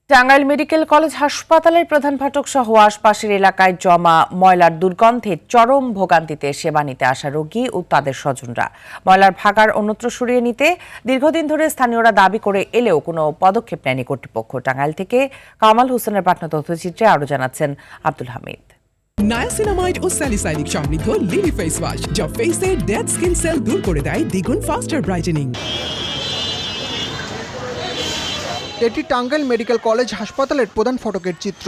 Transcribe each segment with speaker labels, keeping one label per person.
Speaker 1: Tangail medical college হাসপাতালের প্রধান ফটক সহ আশপাশের এলাকায় জমা ময়লার দুর্গন্ধে চরম ভোগান্তিতে সেবা নিতে আসা রোগী ও তাদের স্বজনরা। ময়লার ভাগাড় অন্যত্র সরিয়ে নিতে দীর্ঘদিন ধরে স্থানীয়রা দাবি করে এলেও কোনো পদক্ষেপ নেয়নি কর্তৃপক্ষ। টাঙ্গাইল থেকে কামাল হোসেনের পাঠানো তথ্যচিত্রে আরও জানাচ্ছেন আব্দুল হামিদ।
Speaker 2: নায়াসিনামাইড ও স্যালিসাইলিক সমৃদ্ধ লিলি ফেস ওয়াশ যা ফেসের ডেড স্কিন সেল দূর করে দেয় দ্বিগুণ ফাস্টার ব্রাইটেনিং।
Speaker 3: এটি টাঙ্গাইল মেডিকেল কলেজ হাসপাতালের প্রধান ফটকের চিত্র।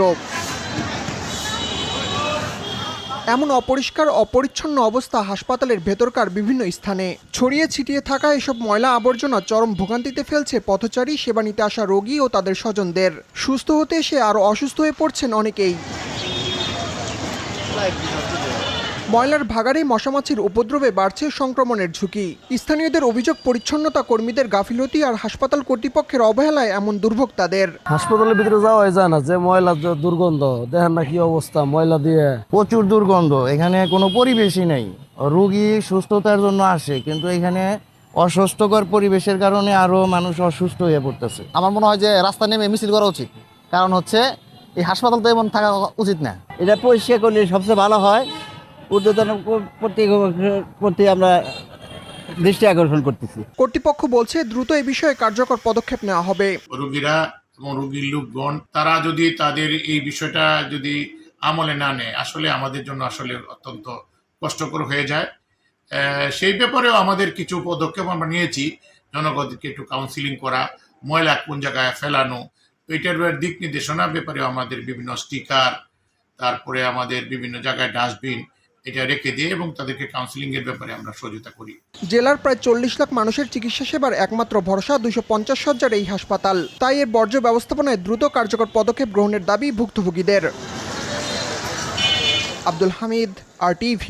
Speaker 3: এমন অপরিষ্কার অপরিচ্ছন্ন অবস্থা হাসপাতালের ভেতরকার বিভিন্ন স্থানে ছড়িয়ে ছিটিয়ে থাকা এসব ময়লা আবর্জনা চরম ভোগান্তিতে ফেলছে পথচারী, সেবা নিতে আসা রোগী ও তাদের স্বজনদের। সুস্থ হতে এসে আরও অসুস্থ হয়ে পড়ছেন অনেকেই। ময়লার ভাগাড়ে মশামাছির উপদ্রবে বাড়ছে সংক্রমণের ঝুঁকি। স্থানীয়দের অভিযোগ, পরিচ্ছন্নতা কর্মীদের গাফিলতি আর হাসপাতাল কর্তৃপক্ষের অবহেলায় এমন দুর্ভোগ তাদের।
Speaker 4: হাসপাতালের ভিতরে যাওয়া যায় না, যে ময়লার দুর্গন্ধ দেখেন না কি অবস্থা, ময়লা দিয়ে
Speaker 5: প্রচুর দুর্গন্ধ। এখানে কোনো পরিবেশই নেই। রোগী সুস্থতার জন্য আসে, কিন্তু এখানে অস্বাস্থ্যকর পরিবেশের কারণে আরো মানুষ অসুস্থ হয়ে পড়তেছে।
Speaker 6: আমার মনে হয় যে রাস্তা নেমে মিছিল করা উচিত, কারণ হচ্ছে এই হাসপাতাল তো এমন থাকা উচিত না।
Speaker 4: এটা পরিষ্কার করলে সবচেয়ে ভালো হয়। ঊর্ধ্বতন কর্তৃপক্ষের প্রতি আমরা দৃষ্টি আকর্ষণ করতেছি।
Speaker 3: কর্তৃপক্ষ বলছে দ্রুত এই বিষয়ে কার্যকর পদক্ষেপ নেওয়া হবে।
Speaker 7: রোগীরা এবং রোগীর লোকগণ তারা যদি তাদের এই বিষয়টা যদি আমলে না নেয়, আসলে আমাদের জন্য আসলে অত্যন্ত কষ্টকর হয়ে যায়। সেই ব্যাপারেও আমাদের কিছু পদক্ষেপ আমরা নিয়েছি। জনগণকে একটু কাউন্সিলিং করা, ময়লা কোন জায়গায় ফেলানো, এটার দিক নির্দেশনার ব্যাপারেও আমাদের বিভিন্ন স্টিকার, তারপরে আমাদের বিভিন্ন জায়গায় ডাস্টবিন এটা রেখে দিয়ে এবং তাদেরকে কাউন্সিলিং এর ব্যাপারে আমরা সহযোগিতা করি।
Speaker 3: জেলার প্রায় 40 লাখ মানুষের চিকিৎসা সেবার একমাত্র ভরসা 250 শয্যার এই হাসপাতাল। তাই এর বর্জ্য ব্যবস্থাপনায় দ্রুত কার্যকর পদক্ষেপ গ্রহণের দাবি ভুক্তভোগীদের। আব্দুল হামিদ, RTV।